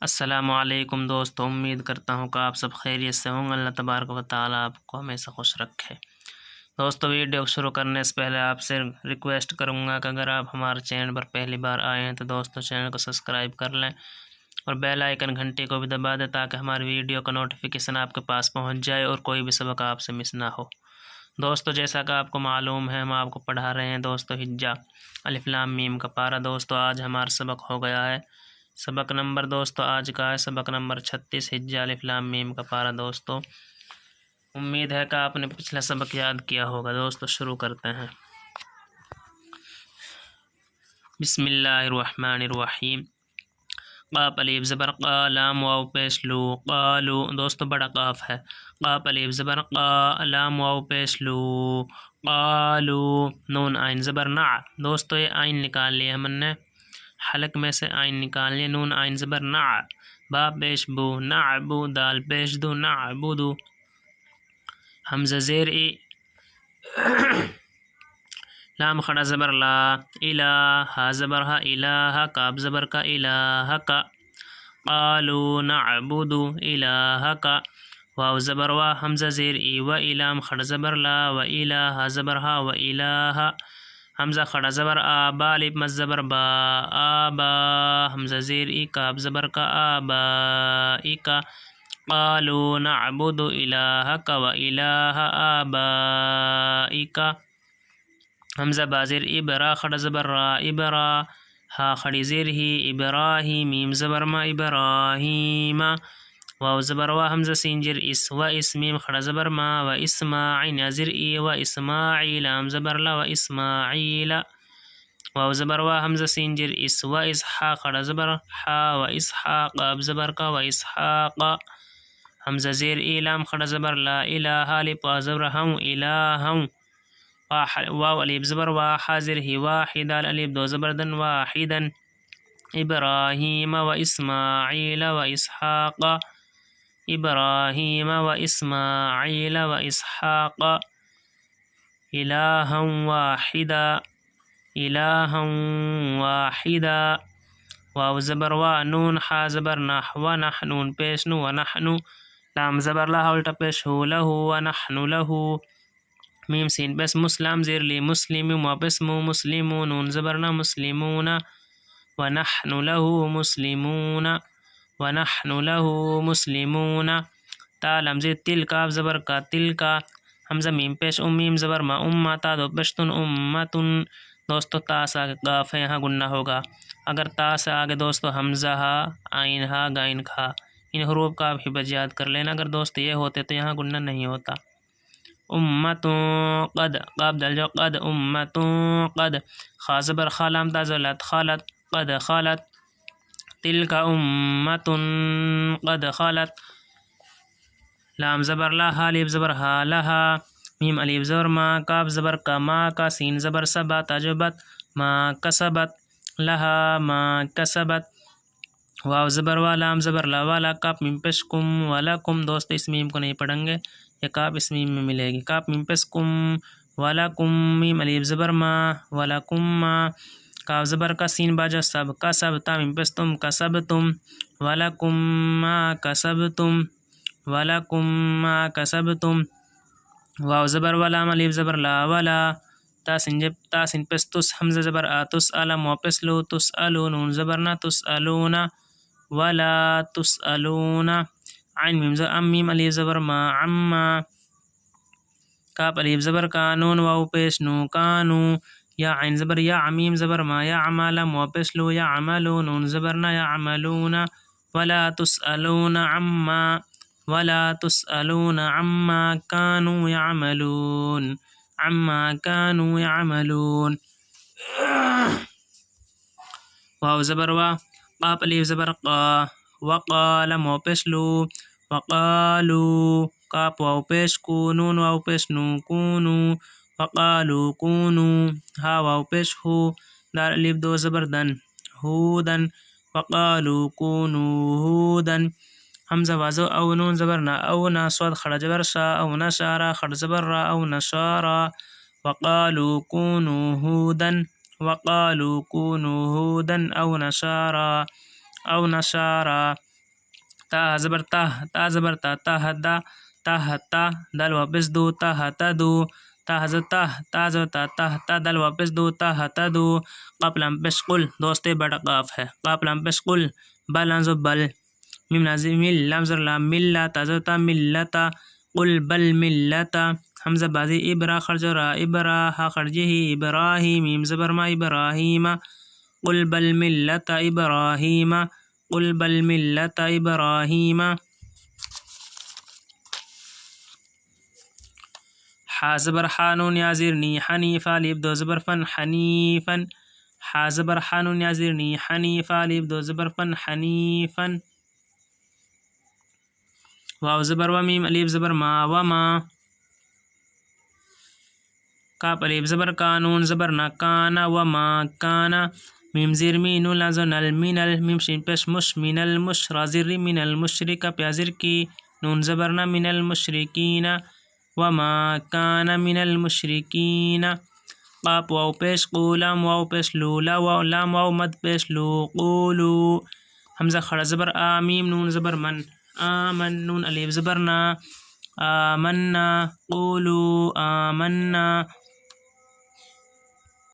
السلام علیکم دوستو، امید کرتا ہوں کہ آپ سب خیریت سے ہوں گے۔ اللہ تبارک و تعالیٰ آپ کو ہمیشہ خوش رکھے۔ دوستو، ویڈیو شروع کرنے سے پہلے آپ سے ریکویسٹ کروں گا کہ اگر آپ ہمارے چینل پر پہلی بار آئے ہیں تو دوستو چینل کو سبسکرائب کر لیں اور بیل آئیکن گھنٹی کو بھی دبا دیں تاکہ ہماری ویڈیو کا نوٹیفیکیشن آپ کے پاس پہنچ جائے اور کوئی بھی سبق آپ سے مس نہ ہو۔ دوستو، جیسا کہ آپ کو معلوم ہے ہم آپ کو پڑھا رہے ہیں دوستو ہجہ الف لام میم کا پارہ۔ دوستو آج ہمارا سبق ہو گیا ہے سبق نمبر دوستو آج کا ہے سبق نمبر 36 ہجہ الف لام میم کا پارہ۔ دوستو امید ہے کہ آپ نے پچھلا سبق یاد کیا ہوگا۔ دوستو شروع کرتے ہیں۔ بسم اللہ الرحمن الرحیم۔ قاف الف زبر قا، لام واو پیش لو، قالو۔ دوستو بڑا قاف ہے۔ قاف الف زبر قا، لام واو پیش لو، قالو۔ نون آئین زبر نع۔ دوستو یہ آئین نکال لیا ہم نے، حلق میں سے آئین نکال لیا۔ نون آئین زبر نع، با پیش بو، نعبو۔ دال پیش دو، نعبدو۔ حمزہ زیر ای، لام کھڑا زبر لا، الہ، ہا زبر ہا، الہ کاف زبر کا، الہ کا۔ قالو نعبد الہک۔ واو زبر وا، حمزہ زیر ای، و لام کھڑا زبر لا، و الہ، ہا زبر ہا، و الہ۔ حمزہ کھڑا زبر آ، با الف مد زبر با، آبا۔ حمزہ زیر ای، کاف زبر کا، آبائک۔ قالو نعبد الہک و الہ آبائک۔ حمزہ با زیر ابرا کھڑا زبر را، ابرا۔ ہا کھڑی زیر ہی، ابراہیم۔ میم زبر ما، ابراہیم۔ واو زبر وا، حمزہ سین زیر اس، و اس۔ میم کھڑا زبر ما، و اسماعیل زیر ای، و اسماعیل۔ لام زبر لا، و اسماعیل۔ واو زبر وا، حمزہ سین زیر اس، و اسحاق کھڑا زبر حا، و اسحاق۔ قاف زبر کا، و اسحاق۔ حمزہ زیر ای، لام کھڑا زبر لا، الہ الف وا زبر ہوں، الہوں۔ واو الف زبر وا، حاضر ہی، واحد الف دو زبر دن، واحدا۔ ابراہیم و اسماعیل و اسحاق، ابراہیم و اسماعیل و اسحاق۔ الہا واحدا، الہا واحدا۔ واو زبر وا، نون حا زبر نح، و نح نون پیش نو، و نحنو۔ لام زبر لا، الٹا پیش ہو، لہو، و نحن لہو۔ میم سین پیش مسلم زیر لی، مسلم۔ واپس مو، مسلمون۔ نون زبر نا، مسلمون۔ ونحن له مسلمون، ونحن له مسلمون۔ تا لام زیر تل، کاف زبر کا، تل کا۔ حمزہ میم پیش ام، میم زبر ما، امہ۔ تا دو پشتن، امتن۔ دوستو تا سے آگے قاف ہے، یہاں گنہ ہوگا۔ اگر تا سے آگے دوستو حمزہ ہا، آئین ہا، گائن کھا، ان حروف کا بھی بج یاد کر لینا۔ اگر دوست یہ ہوتے تو یہاں گنہ نہیں ہوتا۔ امت قد، قاف دل جو قد، امت قد۔ خا زبر خا، لام تا زلت، خالت، قد خالت۔ تلک امت قد خالت۔ لام زبر لا، ہا الف زبر ہا، لہا۔ میم الف زبر ما، کاف زبر کا، ما کا۔ سین زبر سبا، تجبت، ما کسبت، لہا ما کسبت۔ واو زبر وا، لام زبر لا، والا۔ کاف میم پیش کم، ولکم۔ دوست اس میم کو نہیں پڑھیں گے، یہ کاف اس میم میں ملے گی۔ کاف میم پیش کم، ولکم۔ میم الف زبر ما، ولکم ما۔ کاف زبر کا، سین باجا سب، کا سب۔ تا میم پیش تم، کسبتم، ولکم ما کسبتم، ولکم ما کسبتم۔ واو زبر وا، لام الف زبر لا، ولا۔ تا سین پیش تس، حمزہ زبر آ، تسأل۔ واپس لو، تسألو۔ نون زبر نا، تسألون، ولا تسألون۔ عین میم زبر ام، میم الف زبر ما، عما۔ کاف الف زبر کا، نون واو پیش نو، کانو۔ یا عین زبر یا، میم زبر ما، یعمل۔ واپس لو، یعملو۔ نون زبر نا، یعملون۔ ولا تسألون عما، ولا تسألون عما كانوا يعملون، عما كانوا يعملون۔ واو زبر وا، قاف الف زبر قا، وقال۔ واپس لو، وقالو۔ کاف واو پیش کو، نون واو پیش نو، کونو۔ وقالو کونو۔ ہا واو پیش ہو، دال الف دو زبر دن، ہودن۔ وقالو کونو ہودن۔ حمزہ وازو او، نون زبر نا، او نا۔ صاد کھڑا زبر شا، او نشارا کھڑا زبر را، او نشارا۔ وقالو کونو ہودن، وقالو کونو ہودن، او نشارا، او نشارا۔ تا زبر تا زبر تا دا تا دال واپس دو تا دو تا زبر تا دال واپس دو تا دو قاف لام پیش قل دوستے بڑا قاف ہے قاف لام پیش قل با لام بل میم لازم مل لام زر لام ملا تا زبر تا ملتا قل بل ملتا حمزہ بازی ابرا خرج را ابرا ہا خرجہ ابراہیم میم زبر ما ابراہیم قل بل ملتا ابراہیم قل بل ملتا ابراہیم حا زبر حانون یا زرنی حنیفا لیب دو زبر فن حنیفا حا زبر حانون یا زرنی حنیفا لیب دو زبر فن حنیفا واو زبر و میم الف زبر ما وما کاف الف زبر کانون زبر نا کانا وما کانا میم زیر مینو لازو نل مینل میم شین پیش مش من المش را زر من المشرک پیازر کی نون زبر نا من المشرکین وما کان من المشرکین قاف واو پیش قولام واو پیش لولا واو لام واو مد پیش لو قولو حمزہ خڑا زبر آمیم نون زبر من آمن نون الف زبر نا آمنا قولو آمنا